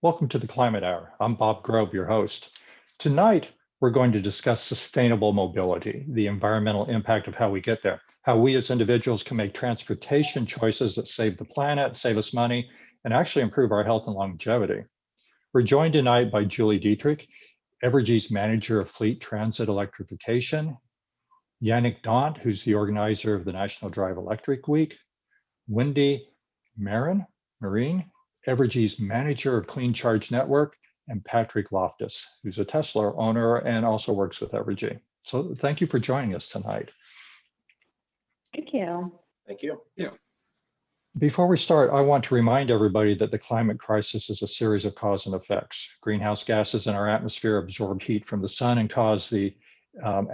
Welcome to the Climate Hour. I'm Bob Grove, your host. Tonight, we're going to discuss sustainable mobility, the environmental impact of how we get there, how we as individuals can make transportation choices that save the planet, save us money, and actually improve our health and longevity. We're joined tonight by Julie Dietrich, Evergy's Manager of Fleet Transit Electrification, Yannick Daunt, who's the organizer of the National Drive Electric Week, Wendy Marine, Evergy's Manager of Clean Charge Network, and Patrick Loftus, who's a Tesla owner and also works with Evergy. So thank you for joining us tonight. Thank you. Thank you. Yeah. Before we start, I want to remind everybody that the climate crisis is a series of cause and effects. Greenhouse gases in our atmosphere absorb heat from the sun and cause the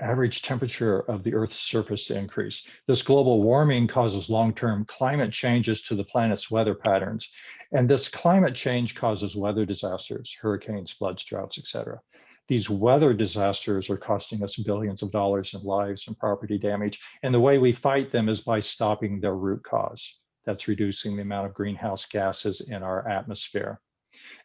average temperature of the Earth's surface to increase. This global warming causes long-term climate changes to the planet's weather patterns. And this climate change causes weather disasters, hurricanes, floods, droughts, etc. These weather disasters are costing us billions of dollars in lives and property damage. And the way we fight them is by stopping their root cause. That's reducing the amount of greenhouse gases in our atmosphere.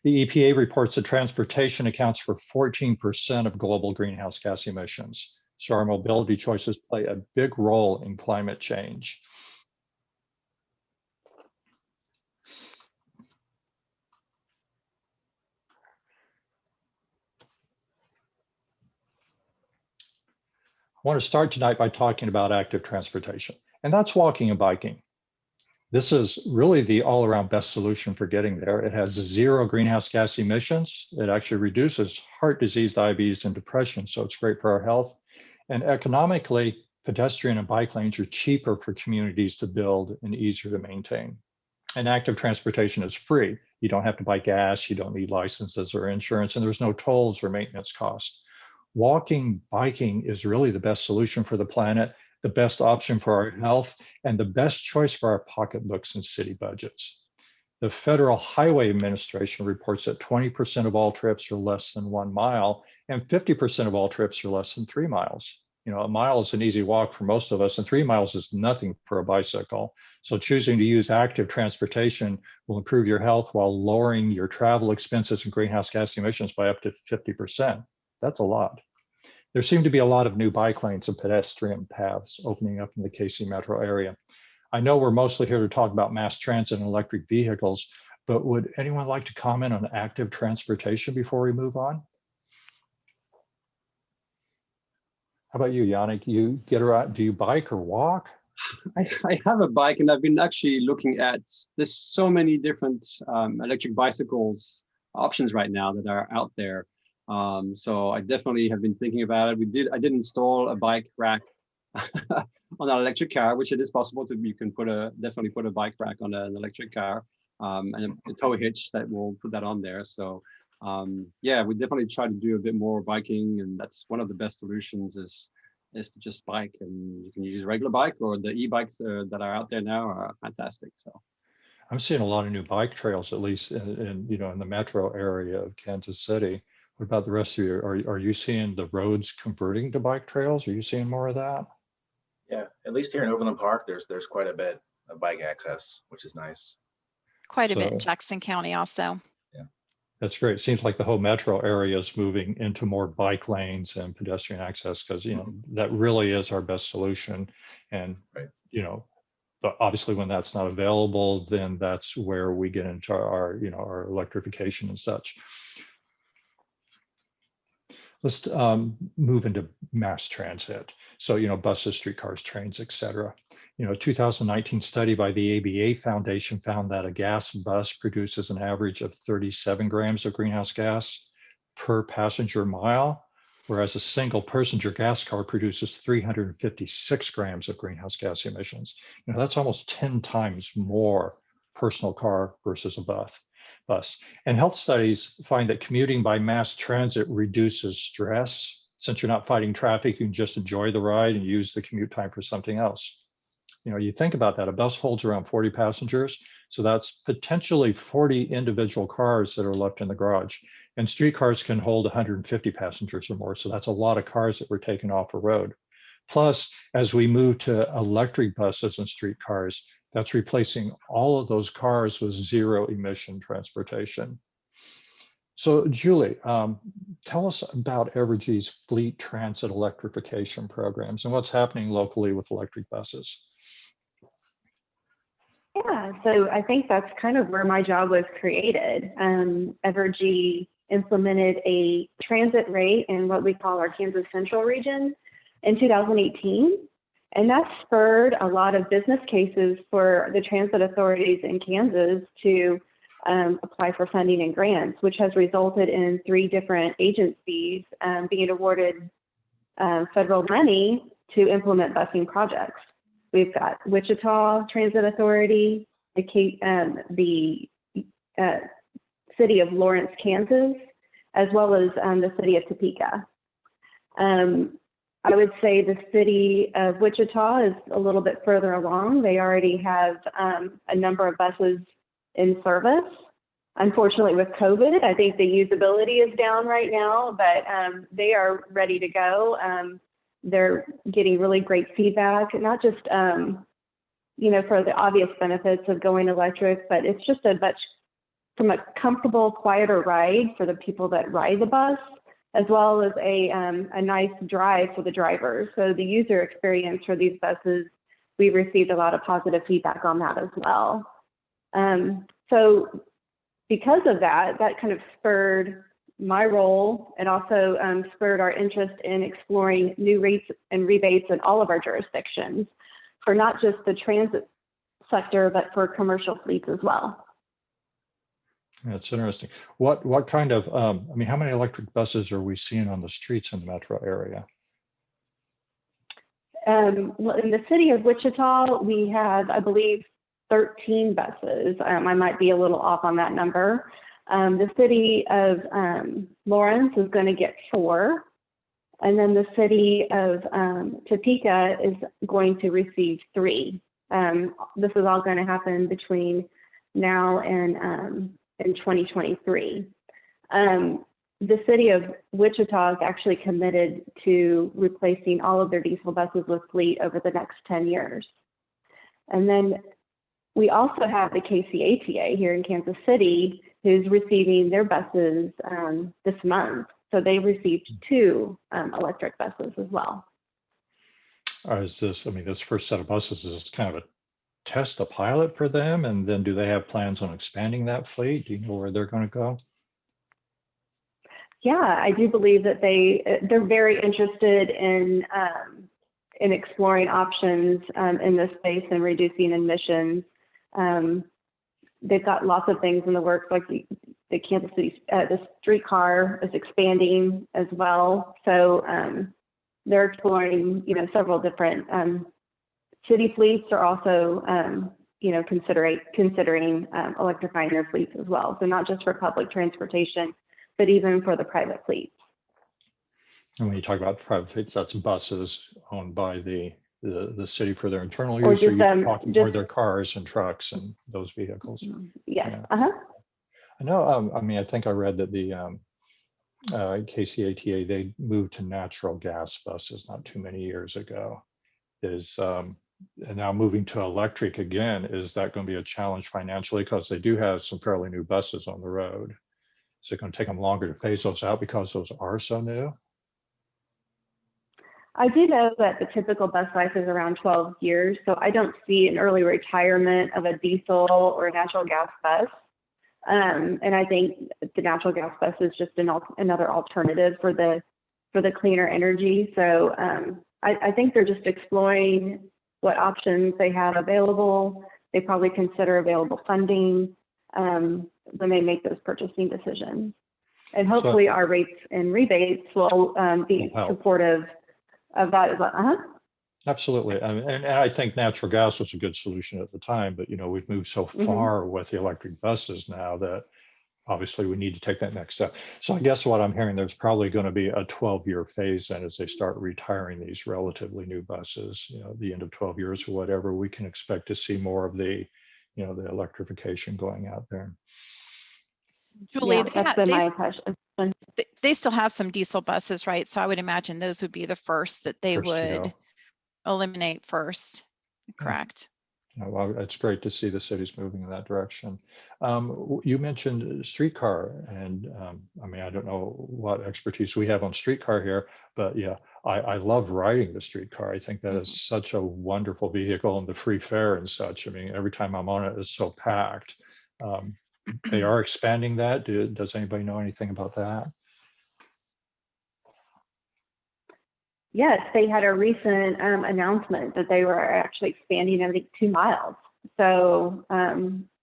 The EPA reports that transportation accounts for 14% of global greenhouse gas emissions. So our mobility choices play a big role in climate change. I want to start tonight by talking about active transportation, and that's walking and biking. This is really the all-around best solution for getting there. It has zero greenhouse gas emissions. It actually reduces heart disease, diabetes, and depression, so it's great for our health. And economically, pedestrian and bike lanes are cheaper for communities to build and easier to maintain. And active transportation is free. You don't have to buy gas, you don't need licenses or insurance, and there's no tolls or maintenance costs. Walking, biking is really the best solution for the planet, the best option for our health, and the best choice for our pocketbooks and city budgets. The Federal Highway Administration reports that 20% of all trips are less than 1 mile, and 50% of all trips are less than 3 miles. You know, a mile is an easy walk for most of us, and 3 miles is nothing for a bicycle. So choosing to use active transportation will improve your health while lowering your travel expenses and greenhouse gas emissions by up to 50%. That's a lot. There seem to be a lot of new bike lanes and pedestrian paths opening up in the KC metro area. I know we're mostly here to talk about mass transit and electric vehicles, but would anyone like to comment on active transportation before we move on? How about you, Yannick? You get around, do you bike or walk? I have a bike, and I've been actually looking at, there's so many different electric bicycles options right now that are out there. So I definitely have been thinking about it. I did install a bike rack on an electric car, which it is possible to, you can definitely put a bike rack on an electric car, and a tow hitch that will put that on there. So yeah, we definitely try to do a bit more biking, and that's one of the best solutions is to just bike, and you can use a regular bike, or the e-bikes that are out there now are fantastic. So I'm seeing a lot of new bike trails, at least in the metro area of Kansas City. What about the rest of you? Are you seeing the roads converting to bike trails? Are you seeing more of that? Yeah, at least here in Overland Park, there's quite a bit of bike access, which is nice. Quite a bit in Jackson County also. Yeah, that's great. It seems like the whole metro area is moving into more bike lanes and pedestrian access, because that really is our best solution. And right. But obviously when that's not available, then that's where we get into our electrification and such. Let's move into mass transit. So, buses, streetcars, trains, et cetera. A 2019 study by the ABA Foundation found that a gas bus produces an average of 37 grams of greenhouse gas per passenger mile, whereas a single passenger gas car produces 356 grams of greenhouse gas emissions. That's almost 10 times more personal car versus a bus. And health studies find that commuting by mass transit reduces stress. Since you're not fighting traffic, you can just enjoy the ride and use the commute time for something else. You think about that, a bus holds around 40 passengers, so that's potentially 40 individual cars that are left in the garage. And streetcars can hold 150 passengers or more, so that's a lot of cars that were taken off a road. Plus, as we move to electric buses and streetcars, that's replacing all of those cars with zero emission transportation. So Julie, tell us about Evergy's fleet transit electrification programs and what's happening locally with electric buses. Yeah, so I think that's kind of where my job was created. Evergy implemented a transit rate in what we call our Kansas Central region in 2018. And that spurred a lot of business cases for the transit authorities in Kansas to apply for funding and grants, which has resulted in 3 different agencies being awarded federal money to implement busing projects. We've got Wichita Transit Authority, the city of Lawrence, Kansas, as well as the city of Topeka. I would say the city of Wichita is a little bit further along. They already have a number of buses in service. Unfortunately, with COVID, I think the usability is down right now, but they are ready to go. They're getting really great feedback, not just, you know, for the obvious benefits of going electric, but it's just from a comfortable, quieter ride for the people that ride the bus, as well as a nice drive for the drivers. So the user experience for these buses, we've received a lot of positive feedback on that as well. So because of that, that kind of spurred my role and also spurred our interest in exploring new rates and rebates in all of our jurisdictions for not just the transit sector, but for commercial fleets as well. That's interesting. What kind of, I mean, how many electric buses are we seeing on the streets in the metro area? Well, in the city of Wichita, we have, I believe, 13 buses. I might be a little off on that number. The city of Lawrence is going to get 4. And then the city of Topeka is going to receive 3. This is all going to happen between now and in 2023. The city of Wichita is actually committed to replacing all of their diesel buses with fleet over the next 10 years. And then we also have the KCATA here in Kansas City, who's receiving their buses this month. So they received 2 electric buses as well. Is this, I mean, this first set of buses, is this kind of a test, a pilot for them? And then do they have plans on expanding that fleet? Do you know where they're going to go? Yeah, I do believe that they're very interested in exploring options in this space and reducing emissions. They've got lots of things in the works, like the Kansas City, the streetcar is expanding as well. So they're exploring, you know, several different city fleets are also, you know, considering electrifying their fleets as well. So not just for public transportation, but even for the private fleets. And when you talk about private fleets, that's buses owned by the city for their internal Or use, just, or you're talking more their cars and trucks and those vehicles? Yes. Yeah. Uh-huh. I know. I mean, I think I read that the KCATA, they moved to natural gas buses not too many years ago. And now moving to electric again, is that going to be a challenge financially? Because they do have some fairly new buses on the road. Is it going to take them longer to phase those out because those are so new? I do know that the typical bus life is around 12 years, so I don't see an early retirement of a diesel or a natural gas bus. And I think the natural gas bus is just another alternative for the cleaner energy. So I think they're just exploring what options they have available. They probably consider available funding when they make those purchasing decisions. And hopefully our rates and rebates will be supportive of that as well. Absolutely. And I think natural gas was a good solution at the time, but, you know, we've moved so far with the electric buses now that obviously we need to take that next step. So I guess what I'm hearing, there's probably going to be a 12-year phase then as they start retiring these relatively new buses, you know, the end of 12 years or whatever, we can expect to see more of the, you know, the electrification going out there. Julie, yeah, that's been my impression. They still have some diesel buses, right? So I would imagine those would be the first that they would eliminate first, correct? Well, it's great to see the city's moving in that direction. You mentioned streetcar, and I mean, I don't know what expertise we have on streetcar here, but yeah, I love riding the streetcar. I think that is such a wonderful vehicle, and the free fare and such. I mean, every time I'm on it, it's so packed. They are expanding that. Does anybody know anything about that? Yes, they had a recent announcement that they were actually expanding every 2 miles. So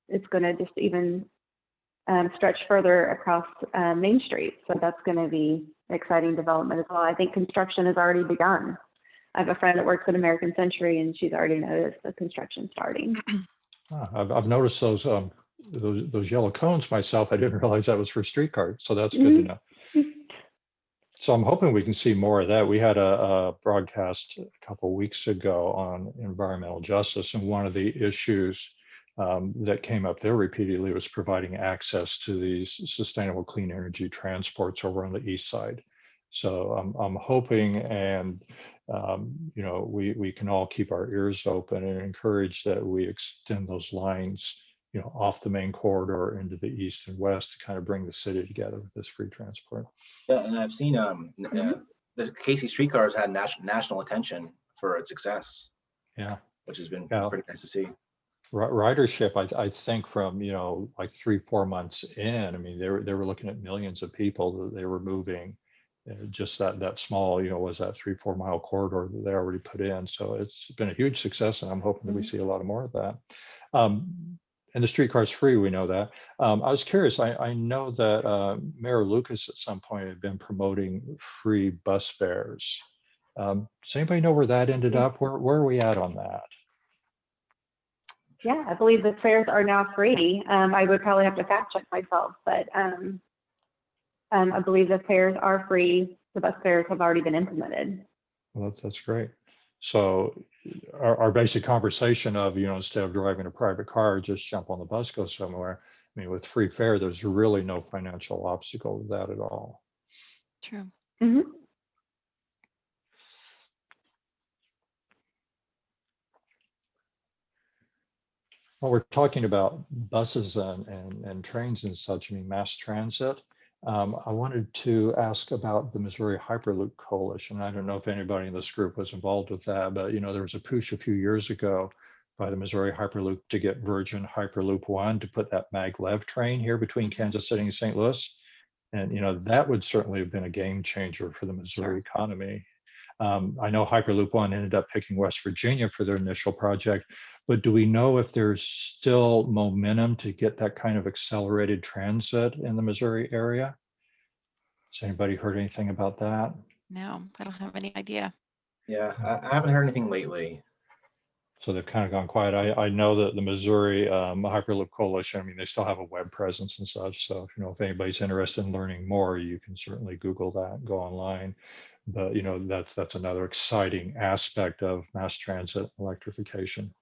it's going to just even stretch further across Main Street. So that's going to be an exciting development as well. I think construction has already begun. I have a friend that works at American Century, and she's already noticed the construction starting. I've noticed those yellow cones myself. I didn't realize that was for streetcar. So that's good to know. So I'm hoping we can see more of that. We had a broadcast a couple of weeks ago on environmental justice, and one of the issues that came up there repeatedly was providing access to these sustainable clean energy transports over on the east side. So I'm hoping, and you know, we can all keep our ears open and encourage that we extend those lines, you know, off the main corridor into the east and west to kind of bring the city together with this free transport. Yeah, and I've seen the Casey streetcars had national attention for its success. Yeah, which has been yeah. pretty nice to see. Ridership, I think from, you know, like 3-4 months in, I mean, they were looking at millions of people that they were moving, just that small, you know, was that 3-4 mile corridor that they already put in. So it's been a huge success, and I'm hoping that we see a lot more of that. And the streetcar is free, we know that. I was curious, I know that Mayor Lucas at some point had been promoting free bus fares. Does anybody know where that ended up? Where are we at on that? Yeah, I believe the fares are now free. I would probably have to fact check myself, but I believe the fares are free. The bus fares have already been implemented. Well, that's great. So our basic conversation of, you know, instead of driving a private car, just jump on the bus, go somewhere. I mean, with free fare, there's really no financial obstacle to that at all. True. Mm-hmm. Well, we're talking about buses and trains and such, I mean, mass transit. I wanted to ask about the Missouri Hyperloop Coalition. I don't know if anybody in this group was involved with that, but, you know, there was a push a few years ago by the Missouri Hyperloop to get Virgin Hyperloop One to put that maglev train here between Kansas City and St. Louis. And, you know, that would certainly have been a game changer for the Missouri economy. I know Hyperloop One ended up picking West Virginia for their initial project, but do we know if there's still momentum to get that kind of accelerated transit in the Missouri area? Has anybody heard anything about that? No, I don't have any idea. Yeah, I haven't heard anything lately. So they've kind of gone quiet. I know that the Missouri Hyperloop Coalition, I mean, they still have a web presence and such. So, you know, if anybody's interested in learning more, you can certainly Google that, go online. But, you know, that's another exciting aspect of mass transit electrification.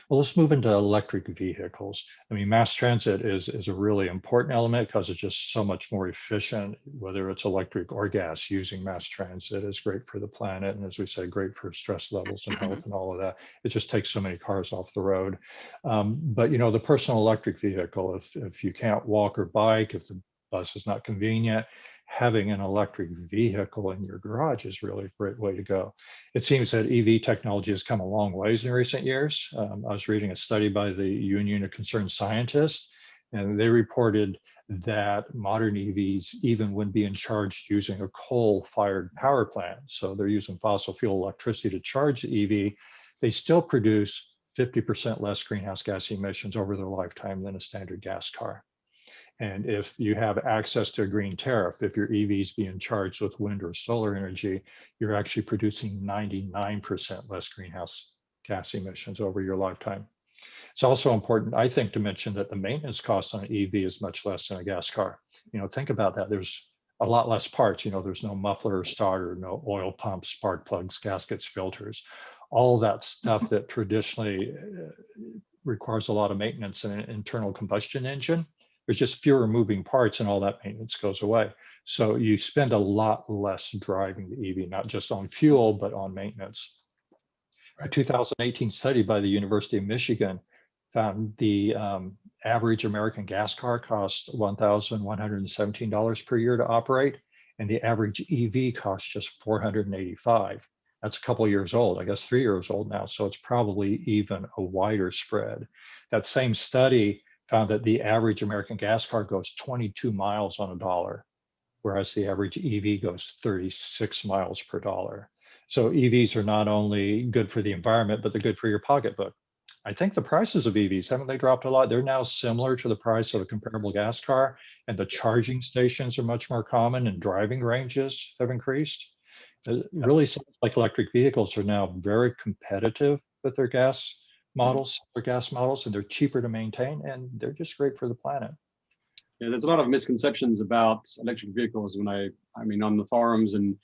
Well, let's move into electric vehicles. I mean, mass transit is a really important element because it's just so much more efficient, whether it's electric or gas. Using mass transit is great for the planet. And as we said, great for stress levels and health and all of that. It just takes so many cars off the road. But, you know, the personal electric vehicle, if you can't walk or bike, if the bus is not convenient, having an electric vehicle in your garage is really a great way to go. It seems that EV technology has come a long ways in recent years. I was reading a study by the Union of Concerned Scientists, and they reported that modern EVs, even when being charged using a coal-fired power plant, so they're using fossil fuel electricity to charge the EV, they still produce 50% less greenhouse gas emissions over their lifetime than a standard gas car. And if you have access to a green tariff, if your EV is being charged with wind or solar energy, you're actually producing 99% less greenhouse gas emissions over your lifetime. It's also important, I think, to mention that the maintenance cost on an EV is much less than a gas car. You know, think about that. There's a lot less parts. You know, there's no muffler or starter, no oil pumps, spark plugs, gaskets, filters, all that stuff that traditionally requires a lot of maintenance in an internal combustion engine. There's just fewer moving parts and all that maintenance goes away. So you spend a lot less driving the EV, not just on fuel, but on maintenance. A 2018 study by the University of Michigan found the average American gas car costs $1,117 per year to operate, and the average EV costs just $485. That's a couple of years old, I guess 3 years old now, so it's probably even a wider spread. That same study found that the average American gas car goes 22 miles on a dollar, whereas the average EV goes 36 miles per dollar. So EVs are not only good for the environment, but they're good for your pocketbook. I think the prices of EVs, haven't they dropped a lot? They're now similar to the price of a comparable gas car, and the charging stations are much more common and driving ranges have increased. It really sounds like electric vehicles are now very competitive with their gas models, and they're cheaper to maintain, and they're just great for the planet. Yeah, there's a lot of misconceptions about electric vehicles when I mean, on the forums and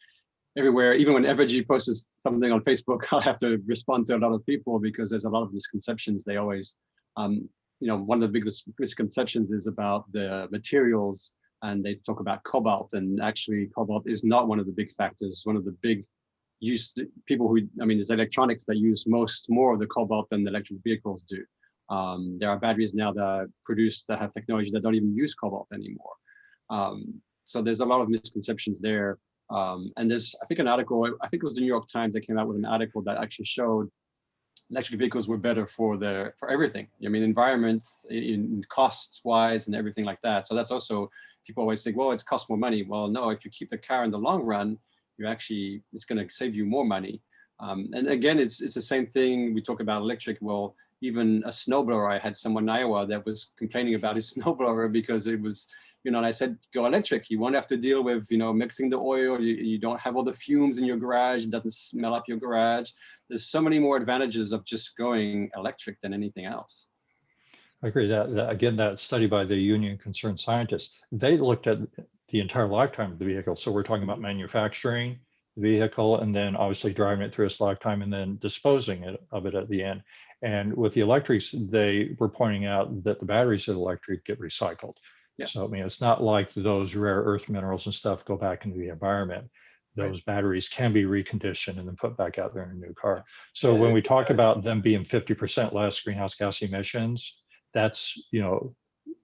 everywhere, even when Evergy posts something on Facebook, I'll have to respond to a lot of people because there's a lot of misconceptions. They always, you know, one of the biggest misconceptions is about the materials, and they talk about cobalt, and actually cobalt is not one of the big factors. One of the big use people who, I mean, it's electronics that use more of the cobalt than the electric vehicles do. There are batteries now that are produced that have technology that don't even use cobalt anymore. So there's a lot of misconceptions there. And there's, I think, an article, I think it was the New York Times that came out with an article that actually showed electric vehicles were better for everything. I mean, environment, in costs wise and everything like that. So that's also, people always think, well, it's cost more money. Well, no, if you keep the car in the long run, it's going to save you more money. And again, it's the same thing. We talk about electric. Well, even a snowblower, I had someone in Iowa that was complaining about his snowblower because it was, you know, and I said, go electric. You won't have to deal with, you know, mixing the oil. You don't have all the fumes in your garage. It doesn't smell up your garage. There's so many more advantages of just going electric than anything else. I agree that again, that study by the Union Concerned Scientists, they looked at the entire lifetime of the vehicle. So we're talking about manufacturing the vehicle and then obviously driving it through its lifetime and then disposing of it at the end. And with the electrics, they were pointing out that the batteries of the electric get recycled. Yes. So, I mean, it's not like those rare earth minerals and stuff go back into the environment. Those batteries can be reconditioned and then put back out there in a new car. So when we talk about them being 50% less greenhouse gas emissions, that's, you know,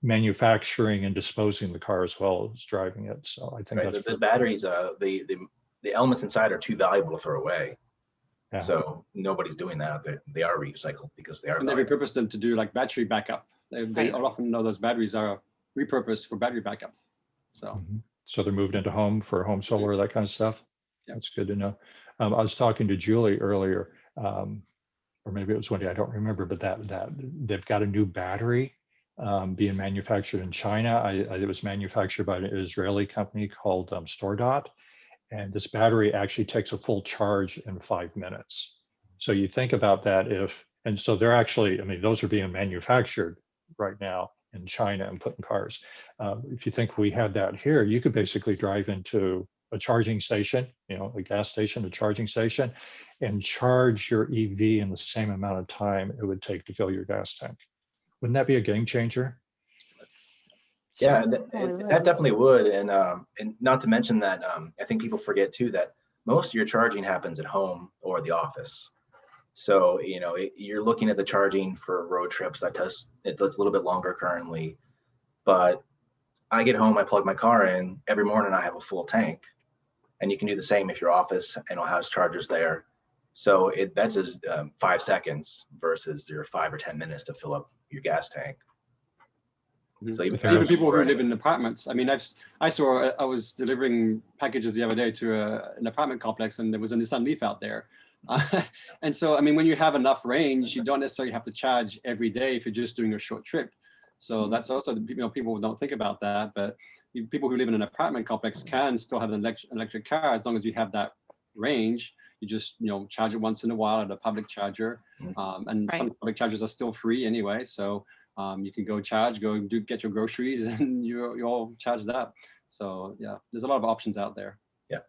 manufacturing and disposing the car as well as driving it. So I think that's the batteries, the elements inside are too valuable to throw away. Yeah. So nobody's doing that. They are recycled because they are. And they repurpose them to do like battery backup. They often know those batteries are repurposed for battery backup. So so they're moved into home for home solar, that kind of stuff. Yeah. That's good to know. I was talking to Julie earlier, or maybe it was Wendy, I don't remember, but that they've got a new battery being manufactured in China. It was manufactured by an Israeli company called Stordot. And this battery actually takes a full charge in 5 minutes. So you think about that and so they're actually, I mean, those are being manufactured right now in China and put in cars. If you think we had that here, you could basically drive into a charging station, you know, a gas station, a charging station, and charge your EV in the same amount of time it would take to fill your gas tank. Wouldn't that be a game changer? Yeah, that definitely would, and not to mention that I think people forget too that most of your charging happens at home or the office. So you know you're looking at the charging for road trips. It's a little bit longer currently, but I get home, I plug my car in every morning. I have a full tank, and you can do the same if your office and has chargers there. So that's just 5 seconds versus your 5 or 10 minutes to fill up your gas tank. So even people who live in apartments. I mean, I was delivering packages the other day to an apartment complex, and there was a Nissan Leaf out there. And so, I mean, when you have enough range, you don't necessarily have to charge every day if you're just doing a short trip. So that's also, you know, people don't think about that, but people who live in an apartment complex can still have an electric car as long as you have that range. You just, you know, charge it once in a while at a public charger, and some public chargers are still free anyway. So you can go charge, get your groceries, and you're all charged up. So yeah, there's a lot of options out there. Yeah.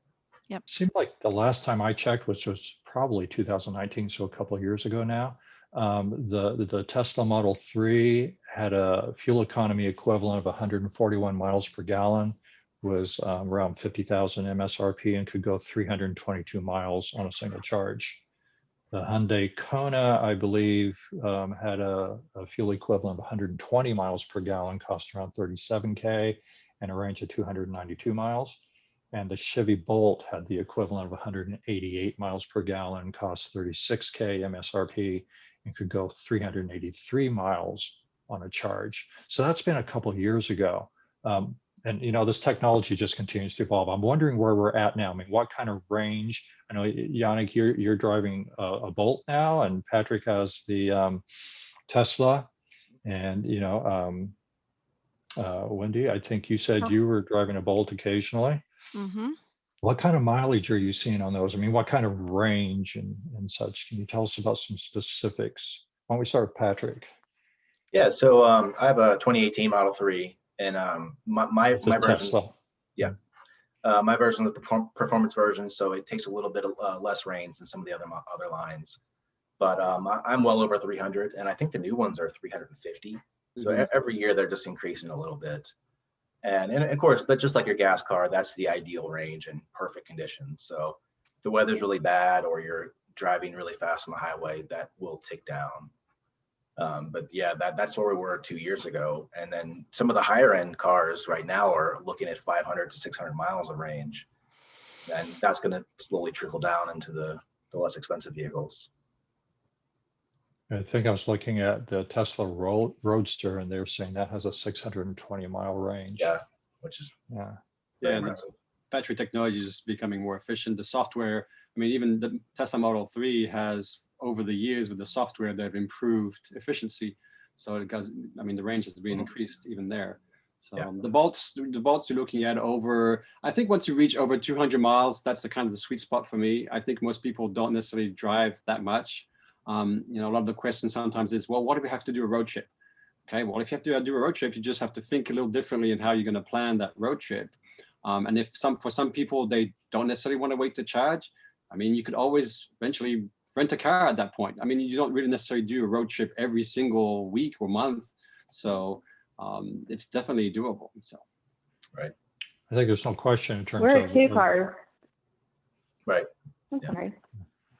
Yep. Seemed like the last time I checked, which was probably 2019, so a couple of years ago now, the Tesla Model 3 had a fuel economy equivalent of 141 miles per gallon, was around 50,000 MSRP, and could go 322 miles on a single charge. The Hyundai Kona, I believe, had a fuel equivalent of 120 miles per gallon, cost around 37K, and a range of 292 miles. And the Chevy Bolt had the equivalent of 188 miles per gallon, cost 36K MSRP, and could go 383 miles on a charge. So that's been a couple of years ago. And you know, this technology just continues to evolve. I'm wondering where we're at now. I mean, what kind of range? I know, Yannick, you're driving a Bolt now, and Patrick has the Tesla. And you know, Wendy, I think you said you were driving a Bolt occasionally. Mm-hmm. What kind of mileage are you seeing on those? I mean, what kind of range and such? Can you tell us about some specifics? Why don't we start with Patrick? Yeah, so I have a 2018 Model 3, and my version, Tesla. yeah, my version is the performance version, so it takes a little bit of less range than some of the other lines. But I'm well over 300, and I think the new ones are 350. So every year they're just increasing a little bit. And of course, that's just like your gas car, that's the ideal range and perfect conditions. So if the weather's really bad or you're driving really fast on the highway, that will tick down. But yeah, that's where we were 2 years ago. And then some of the higher end cars right now are looking at 500 to 600 miles of range. And that's going to slowly trickle down into the less expensive vehicles. I think I was looking at the Tesla Roadster, and they were saying that has a 620 mile range. Yeah, which is yeah. And the battery technology is becoming more efficient. The software, I mean, even the Tesla Model 3 has, over the years with the software, they've improved efficiency. So it goes, I mean, the range has been increased even there. So yeah. The bolts you're looking at over, I think once you reach over 200 miles, that's the kind of the sweet spot for me. I think most people don't necessarily drive that much. You know, a lot of the questions sometimes is, well, what if we have to do a road trip? Okay, well, if you have to do a road trip, you just have to think a little differently in how you're going to plan that road trip. And if for some people, they don't necessarily want to wait to charge, I mean, you could always eventually rent a car at that point. I mean, you don't really necessarily do a road trip every single week or month. So it's definitely doable. So, right. I think there's no question in terms We're of. We're a two-car. Right. I'm sorry.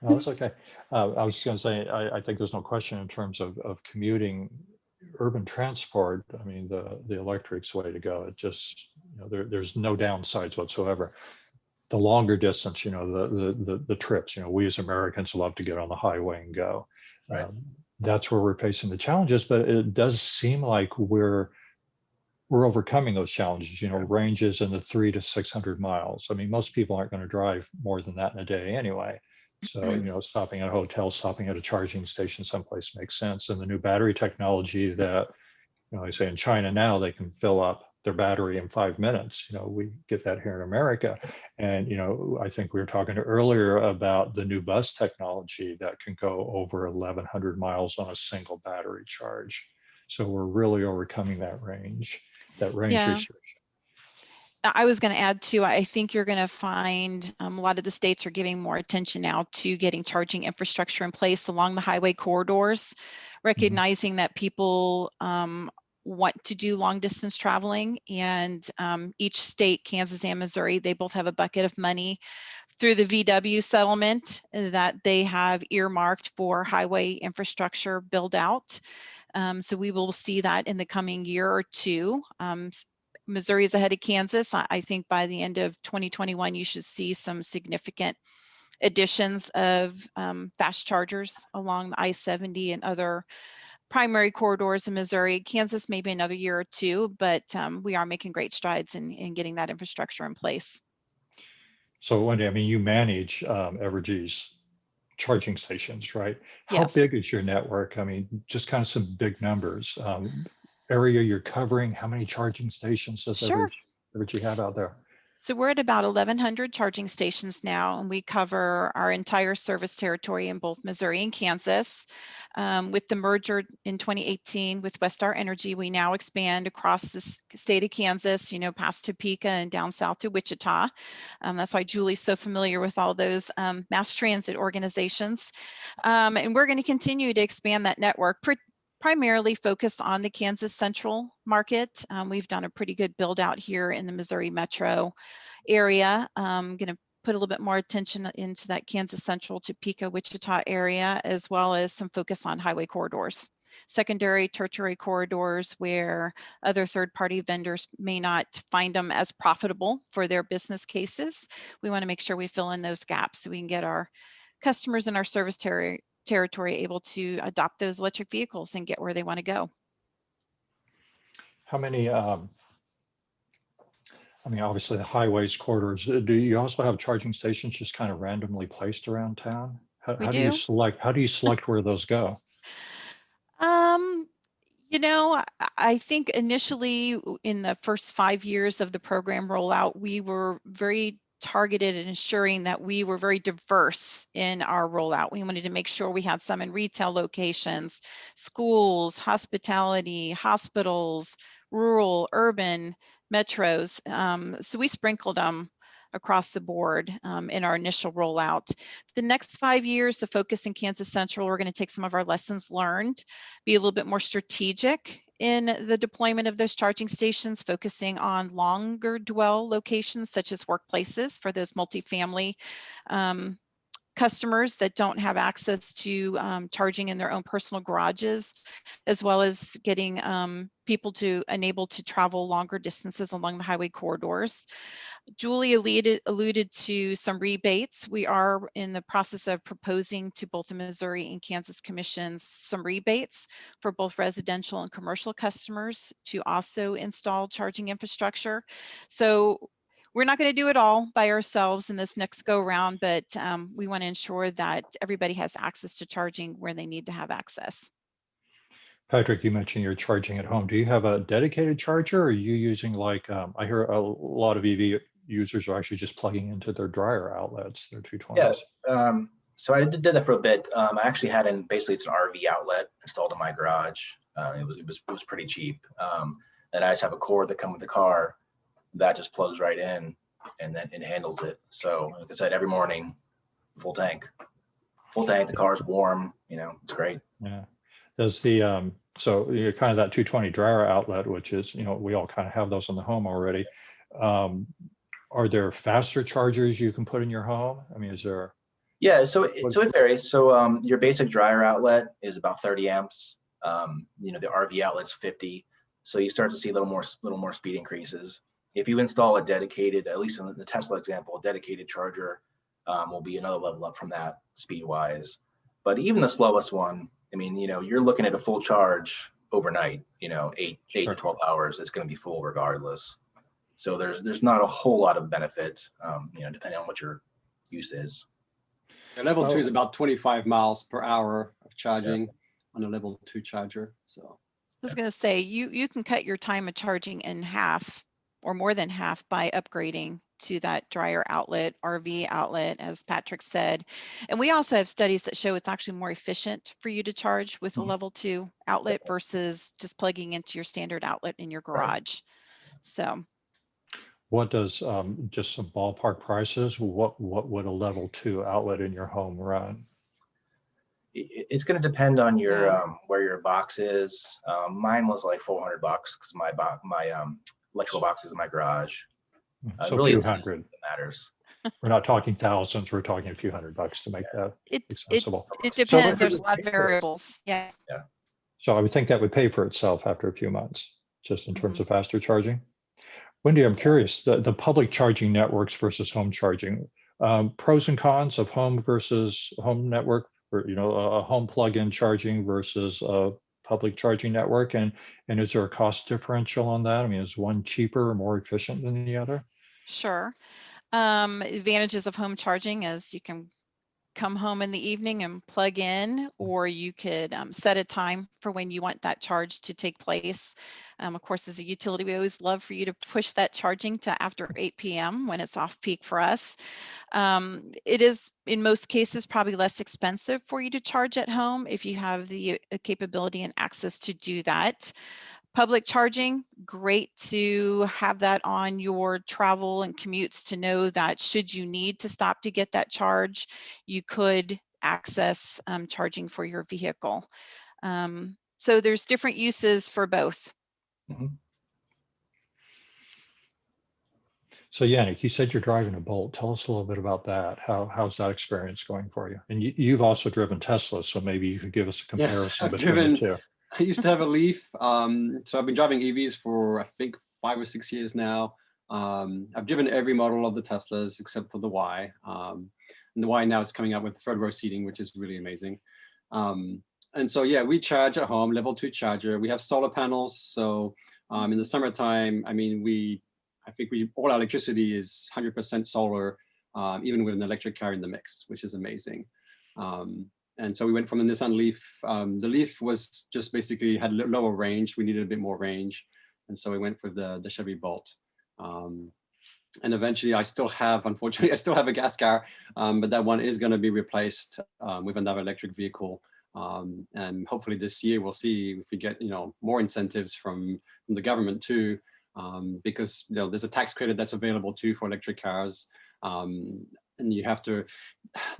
No, that's okay. I was going to say, I think there's no question in terms of commuting, urban transport. I mean, the electric's the way to go. It just, you know, there's no downsides whatsoever. The longer distance, you know, the trips, you know, we as Americans love to get on the highway and go. Right. That's where we're facing the challenges, but it does seem like we're overcoming those challenges, you know, ranges in the 300 to 600 miles. I mean, most people aren't going to drive more than that in a day anyway. So, you know, stopping at a hotel, stopping at a charging station someplace makes sense. And the new battery technology that, you know, I say in China now, they can fill up their battery in 5 minutes. You know, we get that here in America. And, you know, I think we were talking earlier about the new bus technology that can go over 1,100 miles on a single battery charge. So we're really overcoming that range restriction. I was going to add too, I think you're going to find a lot of the states are giving more attention now to getting charging infrastructure in place along the highway corridors, recognizing that people want to do long distance traveling, and each state, Kansas and Missouri, they both have a bucket of money through the VW settlement that they have earmarked for highway infrastructure build out. So we will see that in the coming year or two. Missouri is ahead of Kansas. I think by the end of 2021, you should see some significant additions of fast chargers along the I-70 and other primary corridors in Missouri. Kansas, maybe another year or two, but we are making great strides in getting that infrastructure in place. So Wendy, I mean, you manage Evergy's charging stations, right? How Yes. big is your network? I mean, just kind of some big numbers. Area you're covering, how many charging stations does Evergy have out there? So we're at about 1,100 charging stations now, and we cover our entire service territory in both Missouri and Kansas. With the merger in 2018 with Westar Energy, we now expand across the state of Kansas, you know, past Topeka and down south to Wichita. That's why Julie's so familiar with all those mass transit organizations. And we're going to continue to expand that network, primarily focused on the Kansas Central market. We've done a pretty good build out here in the Missouri metro area. I'm going to put a little bit more attention into that Kansas Central, Topeka, Wichita area, as well as some focus on highway corridors, secondary, tertiary corridors where other third-party vendors may not find them as profitable for their business cases. We want to make sure we fill in those gaps so we can get our customers in our service territory able to adopt those electric vehicles and get where they want to go. How many, I mean, obviously the highways, corridors, do you also have charging stations just kind of randomly placed around town? How We do you do. select where those go? You know, I think initially in the first 5 years of the program rollout, we were very targeted in ensuring that we were very diverse in our rollout. We wanted to make sure we had some in retail locations, schools, hospitality, hospitals, rural, urban, metros. So we sprinkled them across the board in our initial rollout. The next 5 years, the focus in Kansas Central, we're going to take some of our lessons learned, be a little bit more strategic in the deployment of those charging stations, focusing on longer dwell locations such as workplaces for those multifamily customers that don't have access to charging in their own personal garages, as well as getting people to enable to travel longer distances along the highway corridors. Julie alluded to some rebates. We are in the process of proposing to both the Missouri and Kansas commissions some rebates for both residential and commercial customers to also install charging infrastructure. So we're not going to do it all by ourselves in this next go round, but we want to ensure that everybody has access to charging where they need to have access. Patrick, you mentioned you're charging at home. Do you have a dedicated charger, or are you using like, I hear a lot of EV users are actually just plugging into their dryer outlets, their 220s? Yeah, so I did that for a bit. I actually had basically it's an RV outlet installed in my garage. It was pretty cheap. And I just have a cord that comes with the car that just plugs right in, and then it handles it. So like I said, every morning, full tank, the car's warm, you know, it's great. Yeah. Does the, so you're kind of that 220 dryer outlet, which is, you know, we all kind of have those in the home already. Are there faster chargers you can put in your home? I mean, is there? Yeah, so it varies. So your basic dryer outlet is about 30 amps. You know, the RV outlet's 50. So you start to see a little more speed increases. If you install a dedicated, at least in the Tesla example, a dedicated charger will be another level up from that speed wise. But even the slowest one, I mean, you know, you're looking at a full charge overnight, you know, 8 to 12 hours, it's going to be full regardless. So there's not a whole lot of benefit, you know, depending on what your use is. The level 2 is about 25 miles per hour of charging on a level 2 charger. So I was going to say, you can cut your time of charging in half or more than half by upgrading to that dryer outlet, RV outlet, as Patrick said. And we also have studies that show it's actually more efficient for you to charge with a level 2 outlet versus just plugging into your standard outlet in your garage. So what does, just some ballpark prices, what would a level 2 outlet in your home run? It's going to depend on your where your box is. Mine was like $400 because my electrical box is in my garage. So really, a few hundred. It matters. We're not talking thousands. We're talking a few $100 to make that accessible. It depends. There's a lot of variables. Yeah. So I would think that would pay for itself after a few months, just in terms of faster charging. Wendy, I'm curious, the public charging networks versus home charging, pros and cons of home versus home network, or, you know, a home plug-in charging versus a public charging network, and is there a cost differential on that? I mean, is one cheaper or more efficient than the other? Sure. Advantages of home charging is you can come home in the evening and plug in, or you could set a time for when you want that charge to take place. Of course, as a utility, we always love for you to push that charging to after 8 p.m. when it's off peak for us. It is, in most cases, probably less expensive for you to charge at home if you have the capability and access to do that. Public charging, great to have that on your travel and commutes to know that should you need to stop to get that charge, you could access charging for your vehicle. So there's different uses for both. So Yannick, you said you're driving a Bolt. Tell us a little bit about that. How's that experience going for you? And you've also driven Tesla, so maybe you could give us a Yes, comparison I've between the driven. two. I used to have a Leaf, so I've been driving EVs for I think 5 or 6 years now. I've driven every model of the Teslas except for the Y. And the Y now is coming out with third row seating, which is really amazing. And so yeah, we charge at home, level 2 charger. We have solar panels, so in the summertime, I mean, I think all our electricity is 100% solar, even with an electric car in the mix, which is amazing. And so we went from the Nissan Leaf. The Leaf was just basically had lower range. We needed a bit more range. And so we went for the Chevy Bolt. And eventually unfortunately, I still have a gas car, but that one is going to be replaced with another electric vehicle. And hopefully this year we'll see if we get, more incentives from the government too, because, there's a tax credit that's available too for electric cars. And you have to,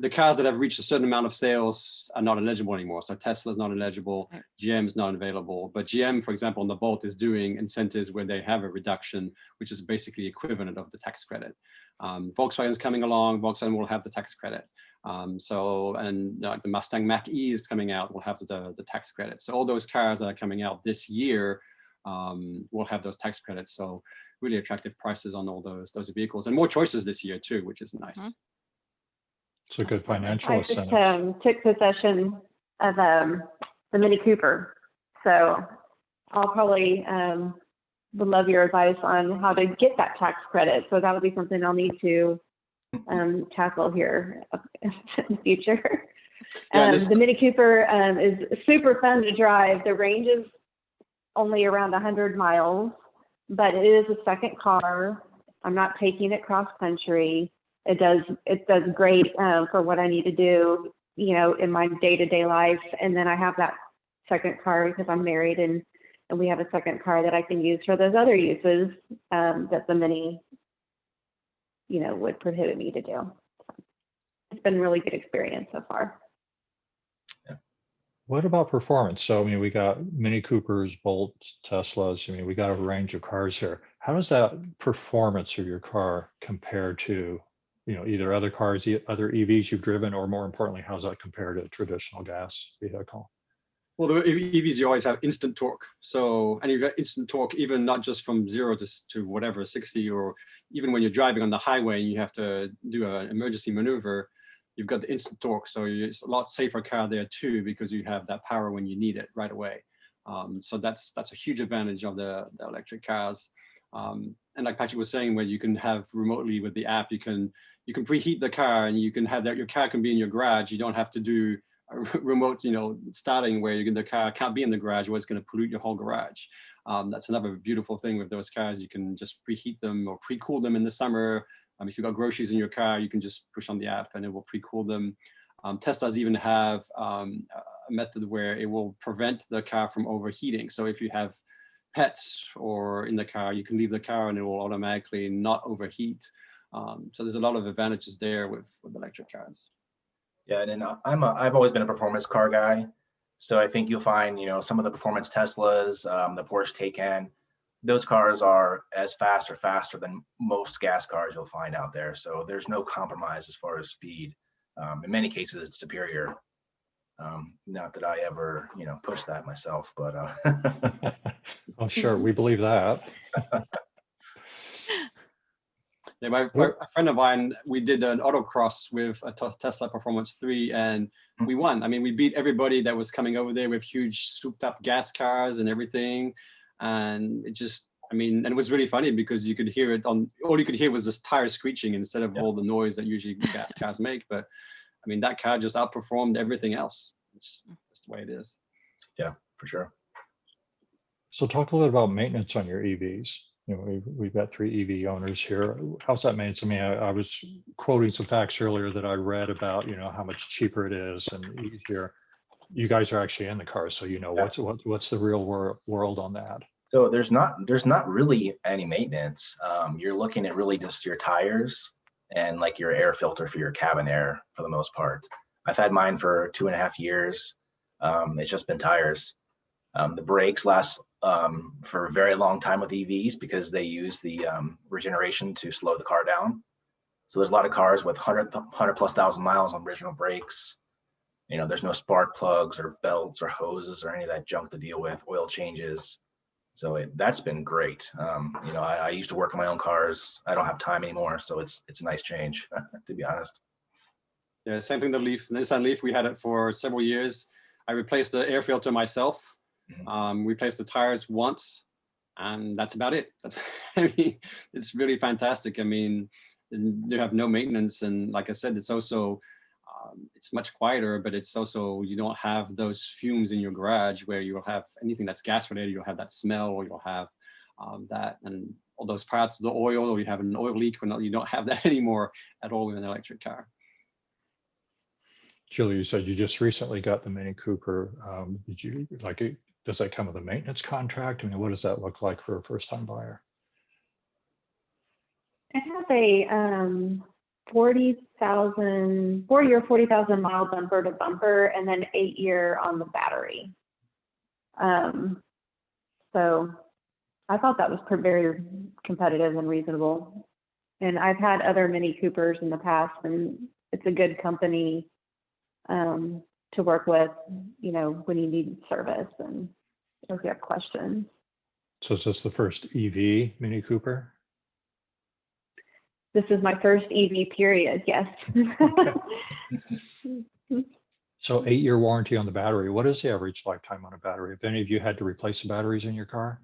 the cars that have reached a certain amount of sales are not eligible anymore. So Tesla's not eligible, Right. GM is not available. But GM, for example, on the Bolt is doing incentives where they have a reduction, which is basically equivalent of the tax credit. Volkswagen's coming along, Volkswagen will have the tax credit. The Mustang Mach-E is coming out, will have the tax credit. So all those cars that are coming out this year will have those tax credits. So really attractive prices on all those vehicles, and more choices this year too, which is nice. Mm-hmm. It's a good Absolutely. financial I just incentive. took possession of the Mini Cooper, so I'll probably would love your advice on how to get that tax credit. So that would be something I'll need to tackle here in the future. Yeah, The Mini Cooper is super fun to drive. The range is only around 100 miles, but it is a second car. I'm not taking it cross country. It does great for what I need to do, in my day-to-day life. And then I have that second car because I'm married, and we have a second car that I can use for those other uses that the Mini, would prohibit me to do. It's been a really good experience so far. What about performance? So, we got Mini Coopers, Bolts, Teslas. We got a range of cars here. How does that performance of your car compare to, either other cars, other EVs you've driven, or more importantly, how's that compare to a traditional gas vehicle? Well, the EVs, you always have instant torque. So, and you've got instant torque, even not just from 0 to whatever, 60, or even when you're driving on the highway and you have to do an emergency maneuver, you've got the instant torque. So it's a lot safer car there too, because you have that power when you need it right away. So that's a huge advantage of the electric cars. And like Patrick was saying, where you can have remotely with the app, you can preheat the car, and you can have that, your car can be in your garage. You don't have to do a remote, starting where the car can't be in the garage, where it's going to pollute your whole garage. That's another beautiful thing with those cars. You can just preheat them or pre-cool them in the summer. If you've got groceries in your car, you can just push on the app and it will pre-cool them. Teslas even have a method where it will prevent the car from overheating. So if you have pets or in the car, you can leave the car and it will automatically not overheat. So there's a lot of advantages there with electric cars. Yeah, and then I've always been a performance car guy. So I think you'll find, some of the performance Teslas, the Porsche Taycan, those cars are as fast or faster than most gas cars you'll find out there. So there's no compromise as far as speed. In many cases, it's superior. Not that I ever, push that myself, but. Oh, sure. We believe that. Yeah, a friend of mine, we did an autocross with a Tesla Performance 3, and we won. We beat everybody that was coming over there with huge souped up gas cars and everything. And it just, and it was really funny because you could hear it all you could hear was this tire screeching instead of all the noise that usually gas cars make. But that car just outperformed everything else. It's just the way it is. Yeah, for sure. So talk a little bit about maintenance on your EVs. We've got 3 EV owners here. How's that maintenance? I was quoting some facts earlier that I read about, how much cheaper it is and easier. You guys are actually in the car, so what's the real world on that? So there's not really any maintenance. You're looking at really just your tires and like your air filter for your cabin air for the most part. I've had mine for 2.5 years. It's just been tires. The brakes last for a very long time with EVs because they use the regeneration to slow the car down. So there's a lot of cars with 100 plus thousand miles on original brakes. You know, there's no spark plugs or belts or hoses or any of that junk to deal with, oil changes. So that's been great. You know, I used to work on my own cars. I don't have time anymore, so it's a nice change, to be honest. Yeah, same thing. The Leaf, Nissan Leaf, we had it for several years. I replaced the air filter myself. Replaced the tires once, and that's about it. I mean, it's really fantastic. I mean, you have no maintenance, and like I said, it's also it's much quieter, but it's also, you don't have those fumes in your garage where you'll have anything that's gas related. You'll have that smell, or you'll have that, and all those parts of the oil, or you have an oil leak. When you don't have that anymore at all with an electric car. Julie, you said you just recently got the Mini Cooper. Did you like it? Does that come with a maintenance contract? I mean, what does that look like for a first-time buyer? It has a 40 or 40,000 mile bumper to bumper, and then 8-year on the battery. So I thought that was very competitive and reasonable. And I've had other Mini Coopers in the past, and it's a good company to work with, you know, when you need service and if you have questions. So is this the first EV Mini Cooper? This is my first EV period, yes. So 8-year warranty on the battery. What is the average lifetime on a battery? Have any of you had to replace the batteries in your car?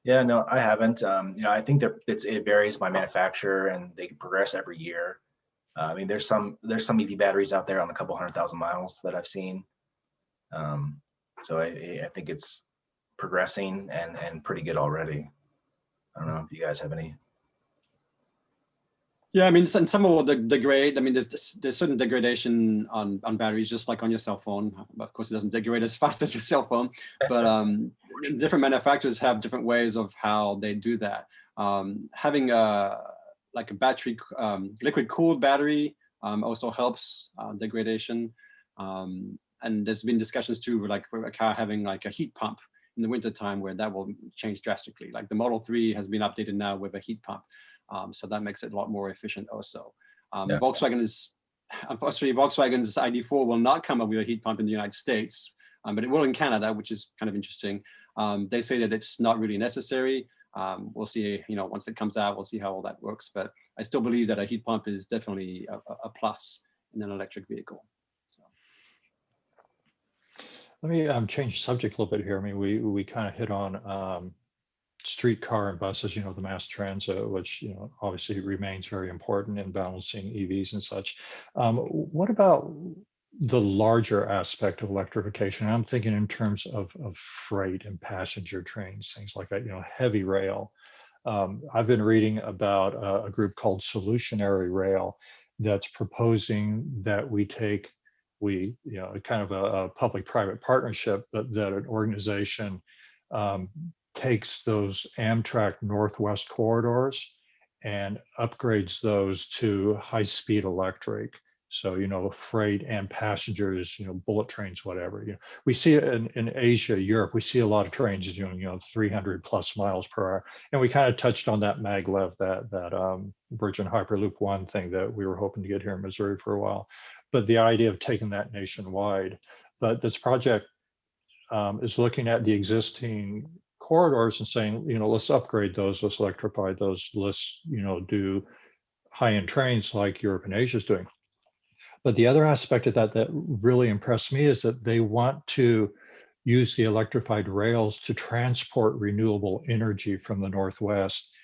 Yeah, no, I haven't. You know, I think that it varies by manufacturer, and they progress every year. I mean, there's some EV batteries out there on a couple 100,000 miles that I've seen. So I think it's progressing and pretty good already. I don't know if you guys have any. Yeah, I mean, some will degrade. I mean, there's certain degradation on batteries, just like on your cell phone. Of course, it doesn't degrade as fast as your cell phone, but different manufacturers have different ways of how they do that. Having like a battery, liquid cooled battery also helps degradation. And there's been discussions too, like a car having like a heat pump in the wintertime, where that will change drastically. Like the Model 3 has been updated now with a heat pump. So that makes it a lot more efficient also. Yeah. Unfortunately, Volkswagen's ID4 will not come up with a heat pump in the United States, but it will in Canada, which is kind of interesting. They say that it's not really necessary. We'll see, you know, once it comes out, we'll see how all that works. But I still believe that a heat pump is definitely a plus in an electric vehicle. So. Let me change the subject a little bit here. I mean, we kind of hit on streetcar and buses, you know, the mass transit, which, you know, obviously remains very important in balancing EVs and such. What about the larger aspect of electrification? I'm thinking in terms of freight and passenger trains, things like that, you know, heavy rail. I've been reading about a group called Solutionary Rail that's proposing that you know, kind of a public-private partnership, but that an organization takes those Amtrak Northwest corridors and upgrades those to high-speed electric. So, you know, freight and passengers, you know, bullet trains, whatever. You know, we see it in Asia, Europe. We see a lot of trains doing, you know, 300 plus miles per hour. And we kind of touched on that maglev, that Virgin Hyperloop 1 thing that we were hoping to get here in Missouri for a while. But the idea of taking that nationwide. But this project is looking at the existing corridors and saying, you know, let's upgrade those, let's electrify those, let's, you know, do high-end trains like Europe and Asia is doing. But the other aspect of that really impressed me is that they want to use the electrified rails to transport renewable energy from the Northwest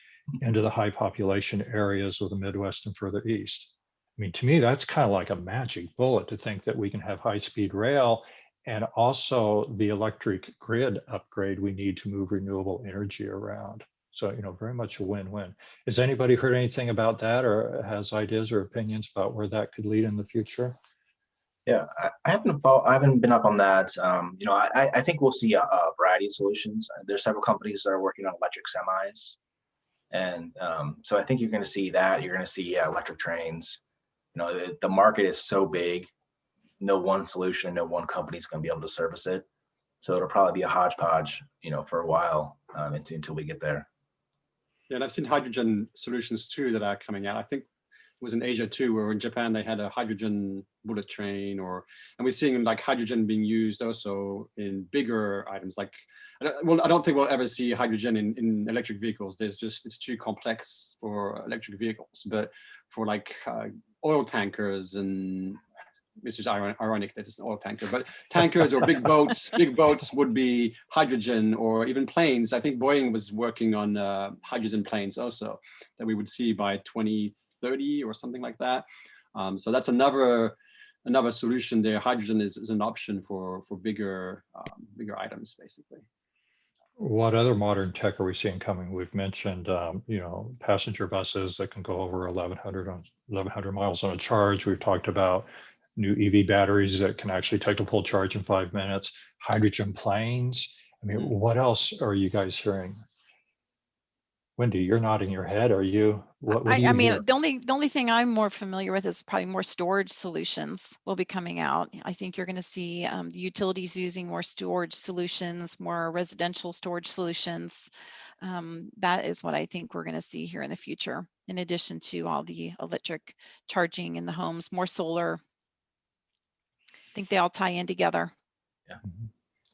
into the high population areas of the Midwest and further east. I mean, to me, that's kind of like a magic bullet to think that we can have high-speed rail and also the electric grid upgrade we need to move renewable energy around. So, you know, very much a win-win. Has anybody heard anything about that, or has ideas or opinions about where that could lead in the future? Yeah, I haven't been up on that. You know, I think we'll see a variety of solutions. There's several companies that are working on electric semis, and so I think you're going to see that. You're going to see electric trains. You know, the market is so big. No one solution, no one company is going to be able to service it. So it'll probably be a hodgepodge, for a while until we get there. Yeah, and I've seen hydrogen solutions too that are coming out. I think it was in Asia too, or in Japan they had a hydrogen bullet train, and we're seeing like hydrogen being used also in bigger items. Like, I don't think we'll ever see hydrogen in electric vehicles. It's too complex for electric vehicles. But for like oil tankers, and which is ironic that it's an oil tanker, but tankers or big boats would be hydrogen, or even planes. I think Boeing was working on hydrogen planes also that we would see by 2030 or something like that. So that's another solution there. Hydrogen is an option for bigger items, basically. What other modern tech are we seeing coming? We've mentioned, passenger buses that can go over 1,100 miles on a charge. We've talked about new EV batteries that can actually take a full charge in 5 minutes, hydrogen planes. I mean, what else are you guys hearing? Wendy, you're nodding your head. Are you? What do you hear? The only thing I'm more familiar with is probably more storage solutions will be coming out. I think you're going to see the utilities using more storage solutions, more residential storage solutions. That is what I think we're going to see here in the future, in addition to all the electric charging in the homes, more solar. I think they all tie in together. Yeah.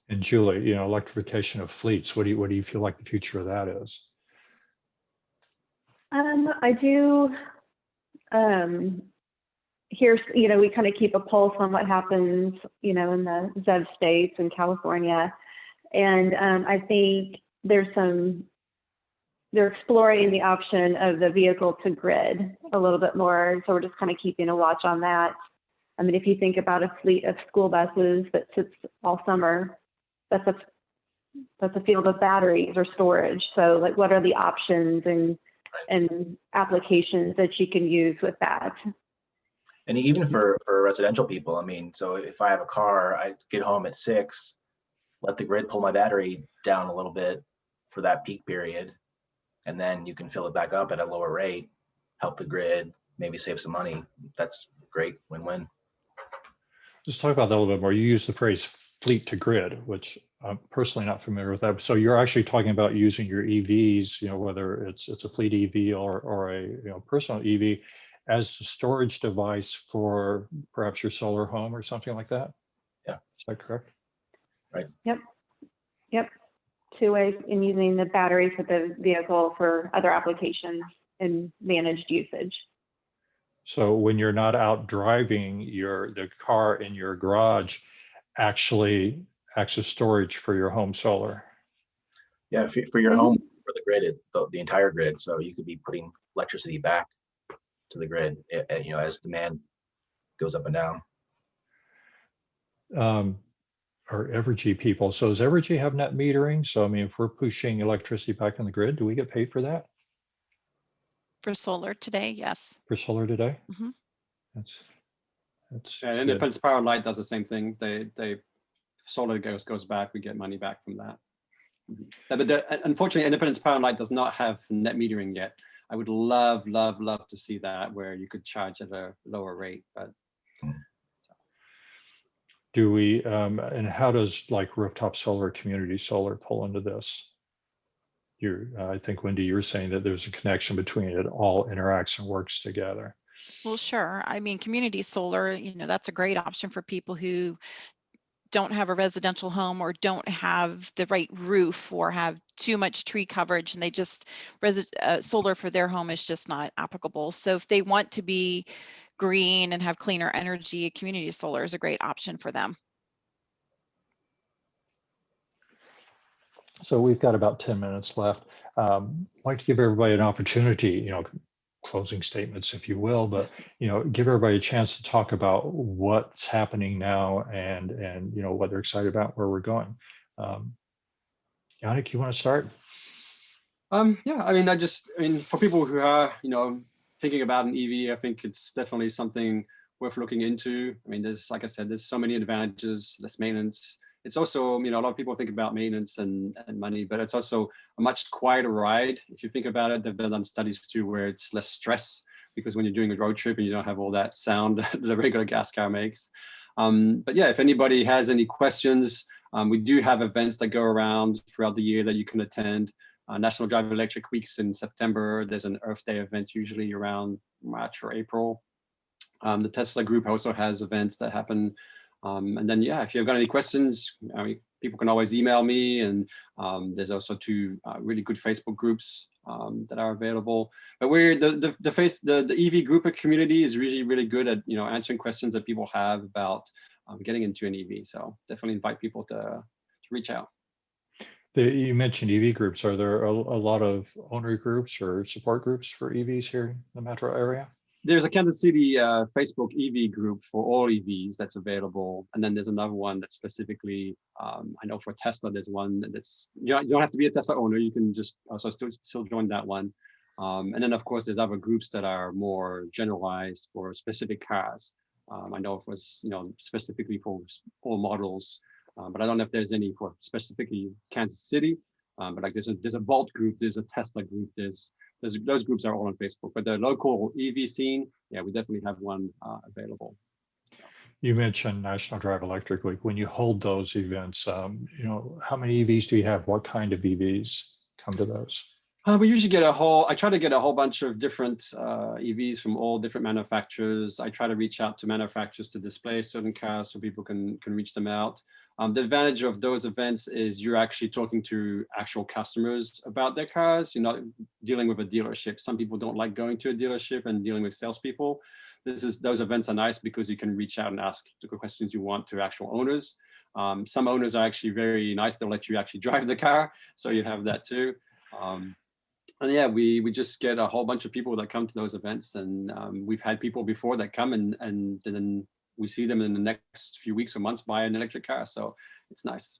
And Julie, electrification of fleets. What do you feel like the future of that is? I do hear, we kind of keep a pulse on what happens, in the ZEV states in California. And I think they're exploring the option of the vehicle to grid a little bit more. So we're just kind of keeping a watch on that. I mean, if you think about a fleet of school buses that sits all summer, that's a field of batteries or storage. So like, what are the options and applications that you can use with that? And even for residential people, I mean, so if I have a car, I get home at 6, let the grid pull my battery down a little bit for that peak period, and then you can fill it back up at a lower rate, help the grid, maybe save some money. That's great, win-win. Let's talk about that a little bit more. You use the phrase fleet to grid, which I'm personally not familiar with that. So you're actually talking about using your EVs, whether it's a fleet EV or a personal EV, as a storage device for perhaps your solar home or something like that. Yeah. Is that correct? Right. Yep. 2 ways in using the batteries with the vehicle for other applications and managed usage. So when you're not out driving, the car in your garage actually acts as storage for your home solar. Yeah, for your home, for the grid, the entire grid. So you could be putting electricity back to the grid, as demand goes up and down. Or Evergy people. So does Evergy have net metering? So I mean, if we're pushing electricity back on the grid, do we get paid for that? For solar today, yes. For solar today? Mm-hmm. That's And Independence Power Light does the same thing. They solar goes back, we get money back from that. But unfortunately, Independence Power Light does not have net metering yet. I would love to see that, where you could charge at a lower rate. But do we? And how does like rooftop solar, community solar pull into this? I think Wendy, you were saying that there's a connection between it. All interacts and works together. Well, sure. I mean, community solar, that's a great option for people who don't have a residential home or don't have the right roof or have too much tree coverage, and they just solar for their home is just not applicable. So if they want to be green and have cleaner energy, community solar is a great option for them. So we've got about 10 minutes left. I'd like to give everybody an opportunity, closing statements, if you will, but give everybody a chance to talk about what's happening now and what they're excited about, where we're going. Yannick, you want to start? Yeah, I mean, for people who are thinking about an EV, I think it's definitely something worth looking into. I mean, like I said, there's so many advantages, less maintenance. It's also, a lot of people think about maintenance and money, but it's also a much quieter ride. If you think about it, they've done studies too where it's less stress, because when you're doing a road trip and you don't have all that sound that a regular gas car makes. But yeah, if anybody has any questions, We do have events that go around throughout the year that you can attend. National Drive Electric Weeks in September. There's an Earth Day event usually around March or April. The Tesla group also has events that happen. And then, yeah, if you've got any questions, I mean, people can always email me. And there's also two really good Facebook groups that are available. But we're the EV group community is really good at answering questions that people have about getting into an EV. So definitely invite people to reach out. You mentioned EV groups. Are there a lot of owner groups or support groups for EVs here in the metro area? There's a Kansas City Facebook EV group for all EVs that's available. And then there's another one that's specifically, I know for Tesla, there's one that's, you don't have to be a Tesla owner. You can just also still join that one. And then of course, there's other groups that are more generalized for specific cars. I know it was, specifically for all models, but I don't know if there's any for specifically Kansas City. But like there's a Bolt group, there's a Tesla group, those groups are all on Facebook. But the local EV scene, yeah, we definitely have one available. You mentioned National Drive Electric Week. When you hold those events, how many EVs do you have? What kind of EVs come to those? We usually get I try to get a whole bunch of different EVs from all different manufacturers. I try to reach out to manufacturers to display certain cars so people can reach them out. The advantage of those events is you're actually talking to actual customers about their cars. You're not dealing with a dealership. Some people don't like going to a dealership and dealing with salespeople. Those events are nice because you can reach out and ask the questions you want to actual owners. Some owners are actually very nice. They'll let you actually drive the car. So you have that too. And yeah, we just get a whole bunch of people that come to those events, and we've had people before that come and then we see them in the next few weeks or months buy an electric car. So it's nice.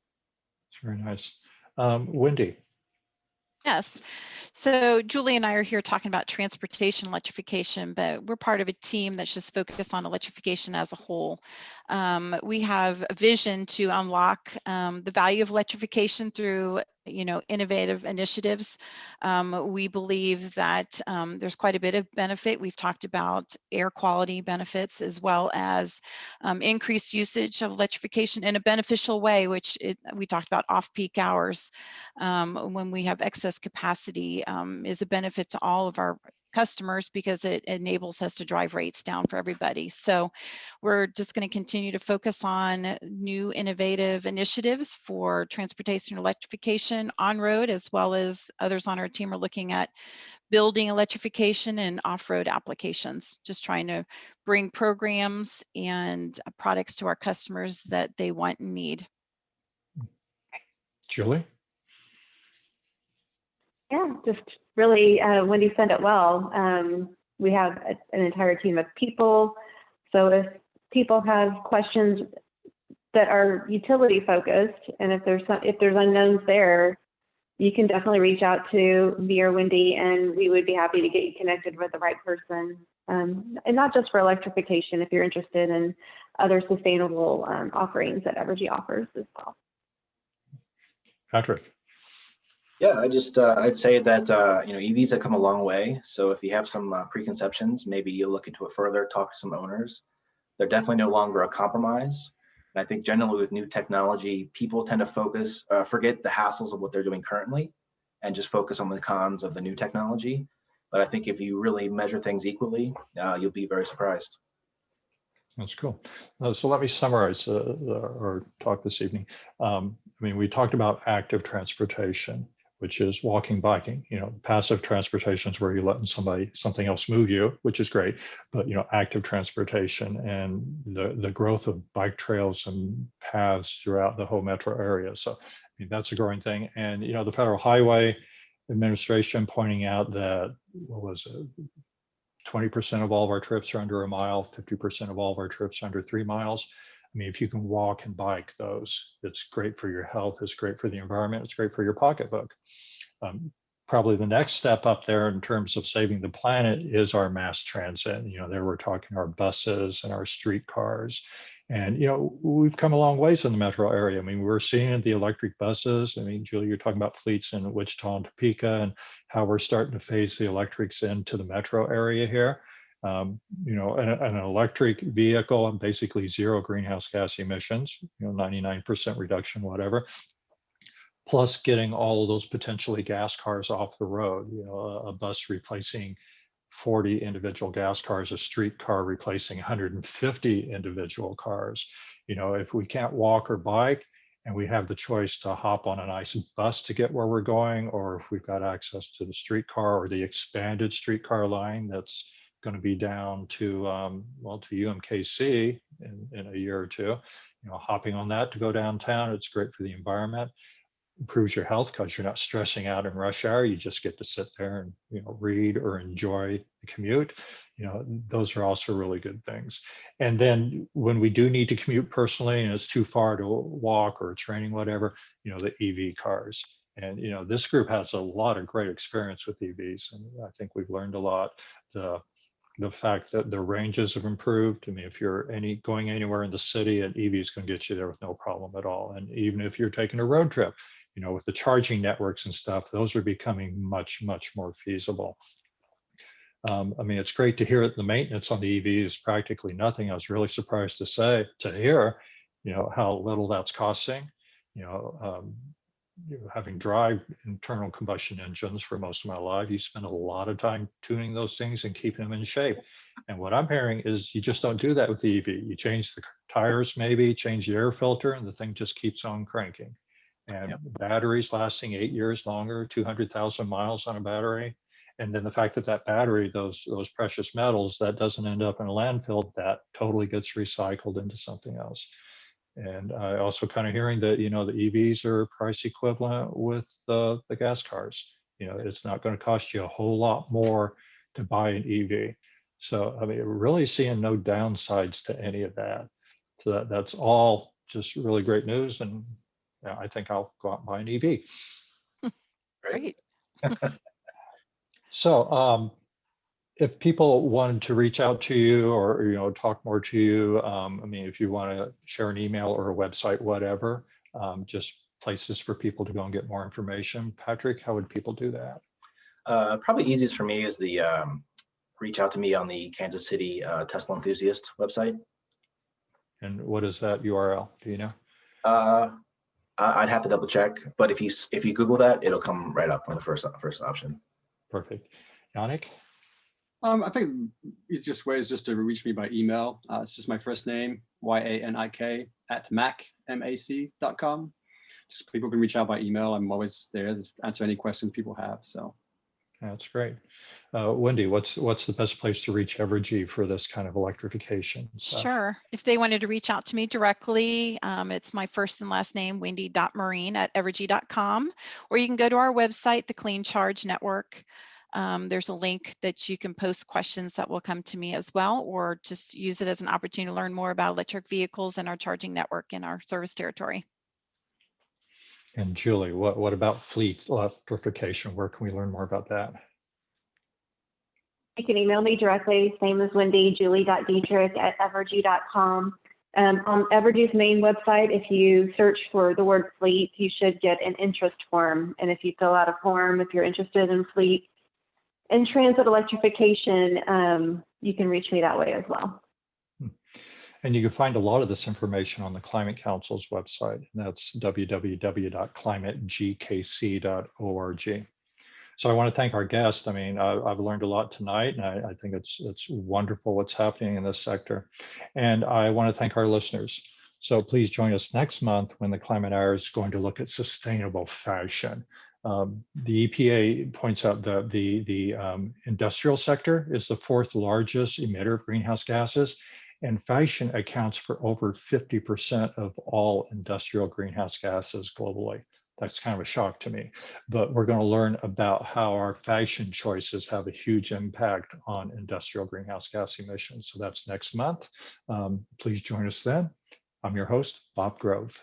It's very nice. Wendy. Yes. So Julie and I are here talking about transportation electrification, but we're part of a team that's just focused on electrification as a whole. We have a vision to unlock the value of electrification through innovative initiatives. We believe that there's quite a bit of benefit. We've talked about air quality benefits as well as increased usage of electrification in a beneficial way, which we talked about off-peak hours when we have excess capacity is a benefit to all of our customers because it enables us to drive rates down for everybody. So we're just going to continue to focus on new innovative initiatives for transportation electrification on road, as well as others on our team are looking at building electrification and off-road applications, just trying to bring programs and products to our customers that they want and need. Julie? Yeah, just really, Wendy said it well. We have an entire team of people. So if people have questions that are utility focused, and if there's unknowns there, you can definitely reach out to me or Wendy, and we would be happy to get you connected with the right person. And not just for electrification, if you're interested in other sustainable offerings that Evergy offers as well. Patrick? Yeah, I'd say that EVs have come a long way. So if you have some preconceptions, maybe you'll look into it further, talk to some owners. They're definitely no longer a compromise. And I think generally with new technology, people tend to forget the hassles of what they're doing currently and just focus on the cons of the new technology. But I think if you really measure things equally, you'll be very surprised. That's cool. So let me summarize our talk this evening. We talked about active transportation, which is walking, biking. Passive transportation is where you're letting something else move you, which is great. But active transportation and the growth of bike trails and paths throughout the whole metro area. So that's a growing thing. And the Federal Highway Administration pointing out that 20% of all of our trips are under a mile, 50% of all of our trips are under 3 miles. If you can walk and bike those, it's great for your health, it's great for the environment, it's great for your pocketbook. Probably the next step up there in terms of saving the planet is our mass transit. There we're talking our buses and our streetcars. And, we've come a long ways in the metro area. We're seeing the electric buses. Julie, you're talking about fleets in Wichita and Topeka and how we're starting to phase the electrics into the metro area here. An electric vehicle and basically zero greenhouse gas emissions, 99% reduction, whatever, plus getting all of those potentially gas cars off the road, a bus replacing 40 individual gas cars, a streetcar replacing 150 individual cars. If we can't walk or bike and we have the choice to hop on a nice bus to get where we're going, or if we've got access to the streetcar or the expanded streetcar line that's going to be down to UMKC in a year or two, hopping on that to go downtown, it's great for the environment, improves your health because you're not stressing out in rush hour. You just get to sit there and read or enjoy the commute. Those are also really good things. And then when we do need to commute personally and it's too far to walk or training, whatever, the EV cars. And this group has a lot of great experience with EVs, and I think we've learned a lot. The fact that the ranges have improved. I mean, if you're going anywhere in the city, an EV is going to get you there with no problem at all. And even if you're taking a road trip, with the charging networks and stuff, those are becoming much, much more feasible. I mean, it's great to hear that the maintenance on the EV is practically nothing. I was really surprised to hear, how little that's costing. Having drive internal combustion engines for most of my life, you spend a lot of time tuning those things and keeping them in shape. And what I'm hearing is you just don't do that with the EV. You change the tires, maybe change the air filter, and the thing just keeps on cranking. And batteries lasting 8 years longer, 200,000 miles on a battery. And then the fact that battery, those precious metals, that doesn't end up in a landfill, that totally gets recycled into something else. And I also kind of hearing that, the EVs are price equivalent with the gas cars. It's not going to cost you a whole lot more to buy an EV. So, I mean, really seeing no downsides to any of that. So that's all just really great news. And I think I'll go out and buy an EV. Great. So if people wanted to reach out to you or talk more to you, I mean, if you want to share an email or a website, whatever, just places for people to go and get more information. Patrick, how would people do that? Probably easiest for me is the reach out to me on the Kansas City Tesla Enthusiast website. And what is that URL? Do you know? I'd have to double check, but if you Google that, it'll come right up on the first option. Perfect. Yannick? I think the easiest way is just to reach me by email. It's just my first name, YANIK @mac.com. Just people can reach out by email. I'm always there to answer any questions people have. So that's great. Wendy, what's the best place to reach Evergy for this kind of electrification stuff? Sure. If they wanted to reach out to me directly, it's my first and last name, wendy.marine@evergy.com, or you can go to our website, the Clean Charge Network. There's a link that you can post questions that will come to me as well, or just use it as an opportunity to learn more about electric vehicles and our charging network in our service territory. And Julie, what about fleet electrification? Where can we learn more about that? You can email me directly, same as Wendy, julie.dietrich@evergy.com. On Evergy's main website, if you search for the word fleet, you should get an interest form. And if you fill out a form, if you're interested in fleet and transit electrification, you can reach me that way as well. And you can find a lot of this information on the Climate Council's website. And that's www.climategkc.org. So I want to thank our guest. I mean, I've learned a lot tonight, and I think it's wonderful what's happening in this sector. And I want to thank our listeners. So please join us next month when the Climate Hour is going to look at sustainable fashion. The EPA points out that the industrial sector is the fourth largest emitter of greenhouse gases, and fashion accounts for over 50% of all industrial greenhouse gases globally. That's kind of a shock to me, but we're going to learn about how our fashion choices have a huge impact on industrial greenhouse gas emissions. So that's next month. Please join us then. I'm your host, Bob Grove.